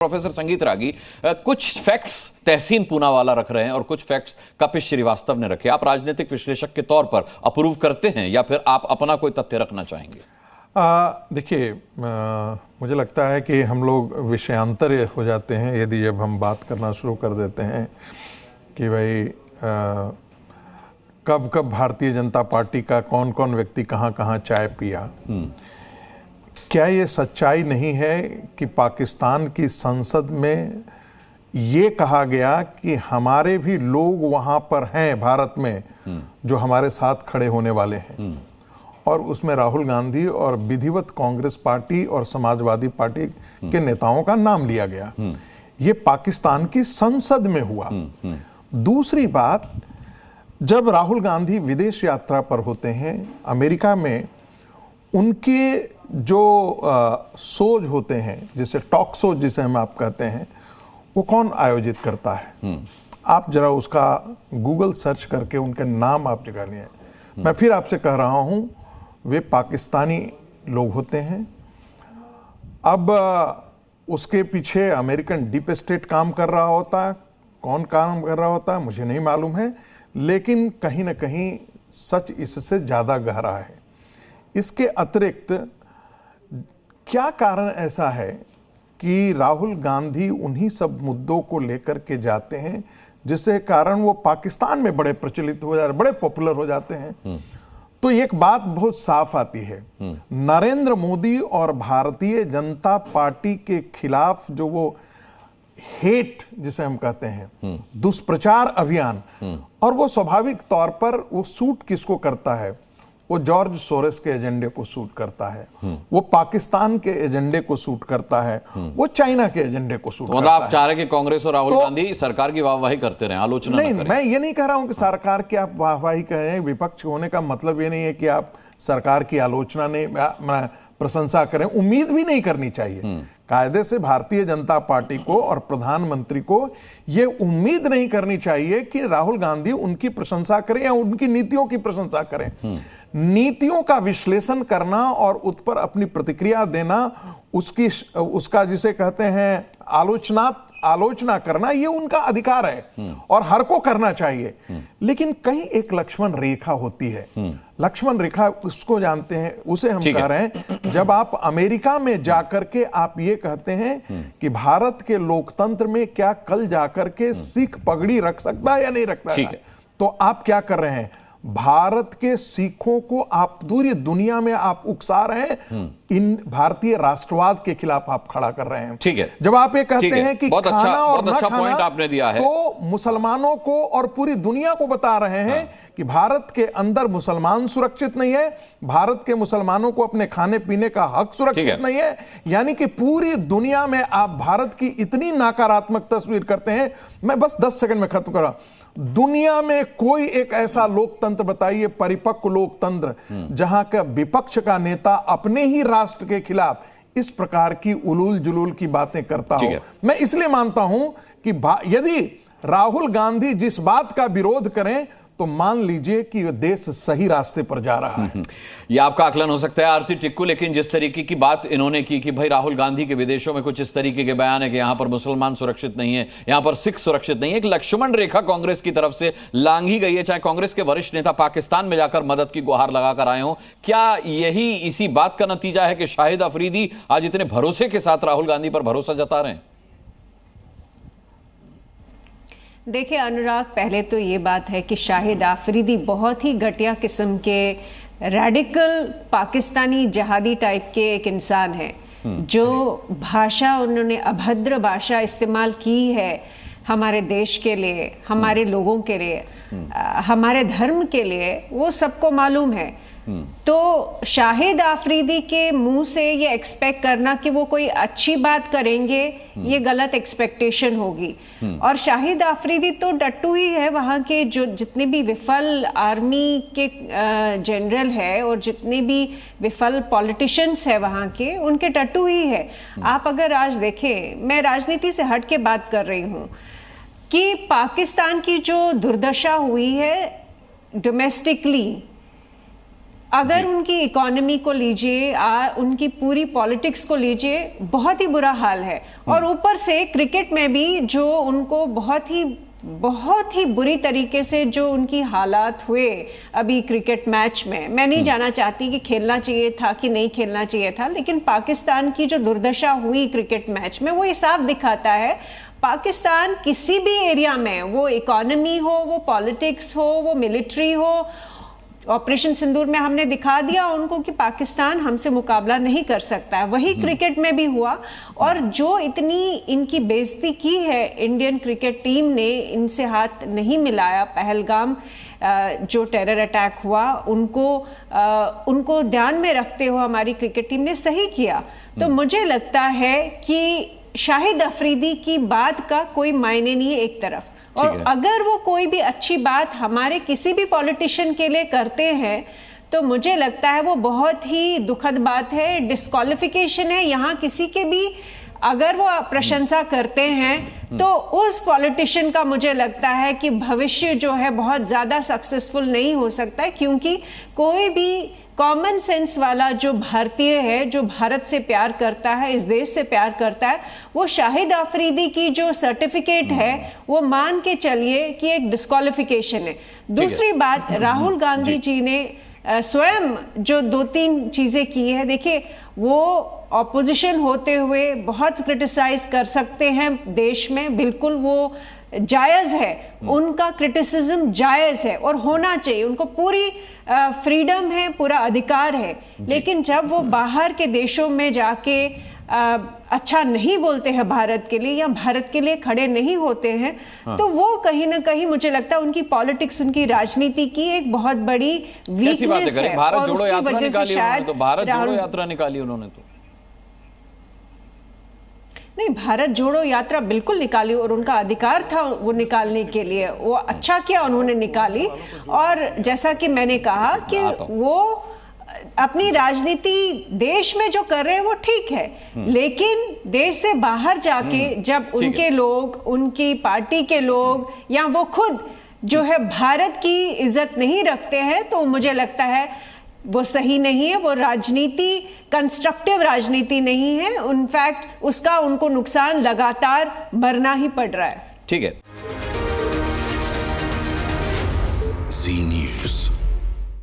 Professor संगीत रागी, कुछ facts तहसीन पूनावाला रख रहे हैं और कुछ फैक्ट्स कपिल श्रीवास्तव ने रखे। आप राजनीतिक विश्लेषक के तौर पर अप्रूव करते हैं या फिर आप अपना कोई तथ्य रखना चाहेंगे? देखिए, मुझे लगता है कि हम लोग विषयांतर हो जाते हैं यदि जब हम बात करना शुरू कर देते हैं कि भाई कब कब भारतीय जनता पार्टी का कौन कौन व्यक्ति कहाँ कहाँ चाय पिया। क्या ये सच्चाई नहीं है कि पाकिस्तान की संसद में ये कहा गया कि हमारे भी लोग वहाँ पर हैं भारत में जो हमारे साथ खड़े होने वाले हैं, और उसमें राहुल गांधी और विधिवत कांग्रेस पार्टी और समाजवादी पार्टी के नेताओं का नाम लिया गया। ये पाकिस्तान की संसद में हुआ। दूसरी बात, जब राहुल गांधी विदेश यात्रा पर होते हैं अमेरिका में, उनके जो शोज होते हैं, जैसे टॉक शो जिसे हम आप कहते हैं, वो कौन आयोजित करता है? आप जरा उसका गूगल सर्च करके उनके नाम आप निकालिए। मैं फिर आपसे कह रहा हूं, वे पाकिस्तानी लोग होते हैं। अब उसके पीछे अमेरिकन डीप स्टेट काम कर रहा होता है, कौन काम कर रहा होता है मुझे नहीं मालूम है, लेकिन कहीं ना कहीं सच इससे ज्यादा गहरा है। इसके अतिरिक्त क्या कारण ऐसा है कि राहुल गांधी उन्हीं सब मुद्दों को लेकर के जाते हैं जिससे कारण वो पाकिस्तान में बड़े प्रचलित हो जाते, बड़े पॉपुलर हो जाते हैं? तो एक बात बहुत साफ आती है, नरेंद्र मोदी और भारतीय जनता पार्टी के खिलाफ जो वो हेट जिसे हम कहते हैं, दुष्प्रचार अभियान, और वो स्वाभाविक तौर पर वो सूट किसको करता है? वो जॉर्ज सोरेस के एजेंडे को सूट करता है, वो पाकिस्तान के एजेंडे को सूट करता है, वो चाइना के एजेंडे को सूट करता है। आप चाह रहे हैं कि कांग्रेस और राहुल गांधी सरकार की वाहवाही करते रहे, आलोचना नहीं, न करें? मैं ये नहीं कह रहा हूं कि सरकार की आप वाहवाही करें। विपक्ष होने का मतलब ये नहीं है कि आप सरकार की आलोचना नहीं, प्रशंसा करें, उम्मीद भी नहीं करनी चाहिए। कायदे से भारतीय जनता पार्टी को और प्रधानमंत्री को यह उम्मीद नहीं करनी चाहिए कि राहुल गांधी उनकी प्रशंसा करें या उनकी नीतियों की प्रशंसा करें। नीतियों का विश्लेषण करना और उस पर अपनी प्रतिक्रिया देना, उसका जिसे कहते हैं आलोचना करना, ये उनका अधिकार है और हर को करना चाहिए। लेकिन कहीं एक लक्ष्मण रेखा होती है। लक्ष्मण रेखा उसको जानते हैं, उसे हम कह रहे हैं जब आप अमेरिका में जाकर के आप ये कहते हैं कि भारत के लोकतंत्र में क्या कल जाकर के सिख पगड़ी रख सकता है या नहीं रखता है, तो आप क्या कर रहे हैं? भारत के सिखों को आप पूरी दुनिया में आप उकसा रहे हैं, इन भारतीय राष्ट्रवाद के खिलाफ आप खड़ा कर रहे हैं। ठीक है। जब आप ये कहते हैं कि खाना और ना खाना, आपने दिया है, तो मुसलमानों को और पूरी दुनिया को बता रहे हैं कि भारत के अंदर मुसलमान सुरक्षित नहीं है, भारत के मुसलमानों को अपने खाने पीने का हक सुरक्षित नहीं है। यानी कि पूरी दुनिया में आप भारत की इतनी नकारात्मक तस्वीर करते हैं। मैं बस 10 सेकंड में खत्म कर रहा हूं। दुनिया में कोई एक ऐसा लोकतंत्र बताइए, परिपक्व लोकतंत्र, जहां का विपक्ष का नेता अपने ही राष्ट्र के खिलाफ इस प्रकार की उलूल जुलूल की बातें करता हो। मैं इसलिए मानता हूं कि यदि राहुल गांधी जिस बात का विरोध करें तो मान लीजिए कि देश सही रास्ते पर जा रहा है। यह आपका आकलन हो सकता है आरती टिक्कू, लेकिन जिस तरीके की बात इन्होंने की कि भाई राहुल गांधी के विदेशों में कुछ इस तरीके के बयान है कि यहां पर मुसलमान सुरक्षित नहीं है, यहां पर सिख सुरक्षित नहीं है, एक लक्ष्मण रेखा कांग्रेस की तरफ से लांघी गई है, चाहे कांग्रेस के वरिष्ठ नेता पाकिस्तान में जाकर मदद की गुहार लगाकर आए हों। क्या यही इसी बात का नतीजा है कि शाहिद अफरीदी आज इतने भरोसे के साथ राहुल गांधी पर भरोसा जता रहे हैं? देखिए अनुराग, पहले तो ये बात है कि शाहिद आफरीदी बहुत ही घटिया किस्म के रेडिकल पाकिस्तानी जहादी टाइप के एक इंसान है। जो भाषा उन्होंने अभद्र भाषा इस्तेमाल की है हमारे देश के लिए, हमारे लोगों के लिए, हमारे धर्म के लिए, वो सबको मालूम है। तो शाहिद आफरीदी के मुंह से ये एक्सपेक्ट करना कि वो कोई अच्छी बात करेंगे, ये गलत एक्सपेक्टेशन होगी। और शाहिद आफरीदी तो डट्टू ही है। वहाँ के जो जितने भी विफल आर्मी के जनरल है और जितने भी विफल पॉलिटिशियंस है वहाँ के, उनके डट्टू ही है। आप अगर आज देखें, मैं राजनीति से हट के बात कर रही हूँ, कि पाकिस्तान की जो दुर्दशा हुई है डोमेस्टिकली, अगर उनकी इकोनॉमी को लीजिए, उनकी पूरी पॉलिटिक्स को लीजिए, बहुत ही बुरा हाल है। और ऊपर से क्रिकेट में भी जो उनको बहुत ही बुरी तरीके से जो उनकी हालात हुए अभी क्रिकेट मैच में, मैं नहीं जाना चाहती कि खेलना चाहिए था कि नहीं खेलना चाहिए था, लेकिन पाकिस्तान की जो दुर्दशा हुई क्रिकेट मैच में, वो ये साफ दिखाता है पाकिस्तान किसी भी एरिया में, वो इकोनॉमी हो, वो पॉलिटिक्स हो, वो मिलिट्री हो, ऑपरेशन सिंदूर में हमने दिखा दिया उनको कि पाकिस्तान हमसे मुकाबला नहीं कर सकता है। वही क्रिकेट में भी हुआ। और जो इतनी इनकी बेइज्जती की है इंडियन क्रिकेट टीम ने, इनसे हाथ नहीं मिलाया। पहलगाम जो टेरर अटैक हुआ, उनको ध्यान में रखते हुए हमारी क्रिकेट टीम ने सही किया। तो मुझे लगता है कि शाहिद अफरीदी की बात का कोई मायने नहीं है एक तरफ, और अगर वो कोई भी अच्छी बात हमारे किसी भी पॉलिटिशियन के लिए करते हैं तो मुझे लगता है वो बहुत ही दुखद बात है, डिस्क्वालिफिकेशन है। यहाँ किसी के भी अगर वो प्रशंसा करते हैं तो उस पॉलिटिशियन का मुझे लगता है कि भविष्य जो है बहुत ज़्यादा सक्सेसफुल नहीं हो सकता है, क्योंकि कोई भी कॉमन सेंस वाला जो भारतीय है, जो भारत से प्यार करता है, इस देश से प्यार करता है, वो शाहिद अफरीदी की जो सर्टिफिकेट है वो मान के चलिए कि एक डिस्क्वालिफिकेशन है। दूसरी बात, राहुल गांधी जी ने स्वयं जो 2-3 चीजें की है, देखिए वो ऑपोजिशन होते हुए बहुत क्रिटिसाइज कर सकते हैं देश में, बिल्कुल वो जायज है, उनका क्रिटिसिज्म जायज है और होना चाहिए, उनको पूरी फ्रीडम है, पूरा अधिकार है। लेकिन जब वो बाहर के देशों में जाके अच्छा नहीं बोलते हैं भारत के लिए या भारत के लिए खड़े नहीं होते हैं, तो वो कहीं ना कहीं मुझे लगता है उनकी पॉलिटिक्स, उनकी राजनीति की एक बहुत बड़ी वीकनेस है। भारत जोड़ो यात्रा निकाली उन्होंने, तो भारत जोड़ो यात्रा निकाली उन्होंने, तो नहीं, भारत जोड़ो यात्रा बिल्कुल निकाली और उनका अधिकार था वो निकालने के लिए, वो अच्छा किया उन्होंने निकाली। और जैसा कि मैंने कहा कि वो अपनी राजनीति देश में जो कर रहे हैं वो ठीक है, लेकिन देश से बाहर जाके जब उनके लोग, उनकी पार्टी के लोग या वो खुद जो है भारत की इज्जत नहीं रखते हैं, तो मुझे लगता है वो सही नहीं है। वो राजनीति कंस्ट्रक्टिव राजनीति नहीं है, इनफैक्ट उसका उनको नुकसान लगातार भरना ही पड़ रहा है। ठीक है।